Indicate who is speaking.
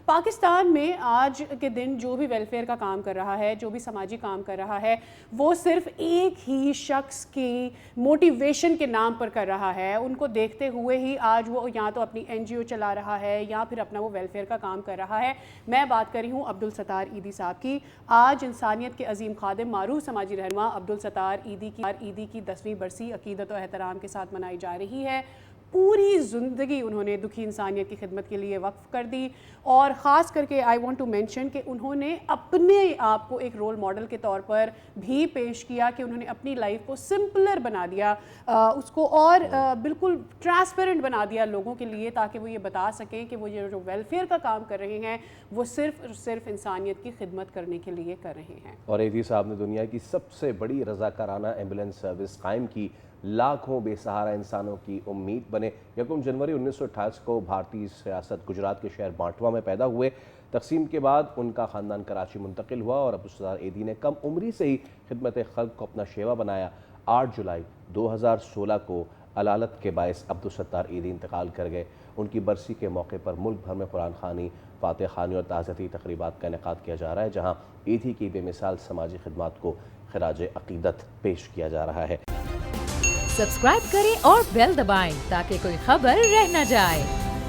Speaker 1: پاکستان میں آج کے دن جو بھی ویلفیئر کا کام کر رہا ہے، جو بھی سماجی کام کر رہا ہے، وہ صرف ایک ہی شخص کی موٹیویشن کے نام پر کر رہا ہے. ان کو دیکھتے ہوئے ہی آج وہ یا تو اپنی NGO چلا رہا ہے یا پھر اپنا وہ ویلفیئر کا کام کر رہا ہے. میں بات کر رہی ہوں عبدالستار ایدی صاحب کی. آج انسانیت کے عظیم خادم، معروف سماجی رہنما عبدالستار ایدی کی 10ویں برسی عقیدت و احترام کے ساتھ منائی جا رہی ہے. پوری زندگی انہوں نے دکھی انسانیت کی خدمت کے لیے وقف کر دی، اور خاص کر کے آئی وانٹ ٹو مینشن کہ انہوں نے اپنے آپ کو ایک رول ماڈل کے طور پر بھی پیش کیا کہ انہوں نے اپنی لائف کو سمپلر بنا دیا، اس کو اور بالکل ٹرانسپیرنٹ بنا دیا لوگوں کے لیے، تاکہ وہ یہ بتا سکیں کہ وہ یہ جو ویلفیئر کا کام کر رہے ہیں وہ صرف انسانیت کی خدمت کرنے کے لیے کر رہے ہیں.
Speaker 2: اور ایدی صاحب نے دنیا کی سب سے بڑی رضاکارانہ ایمبولینس سروس قائم کی. لاکھوں بے سہارا انسانوں کی امید بنے. 1 جنوری 1928 کو بھارتی سیاست گجرات کے شہر بانٹوا میں پیدا ہوئے. تقسیم کے بعد ان کا خاندان کراچی منتقل ہوا اور عبدالستار ایدی نے کم عمری سے ہی خدمت خلق کو اپنا شیوا بنایا. 8 جولائی 2016 کو علالت کے باعث عبدالستار ایدی انتقال کر گئے. ان کی برسی کے موقع پر ملک بھر میں قرآن خوانی، فاتح خوانی اور تعزیتی تقریبات کا انعقاد کیا جا رہا ہے، جہاں ایدی کی بے مثال سماجی خدمات کو خراج عقیدت پیش کیا جا رہا ہے.
Speaker 3: سبسکرائب کریں اور بیل دبائیں تاکہ کوئی خبر رہ نہ جائے.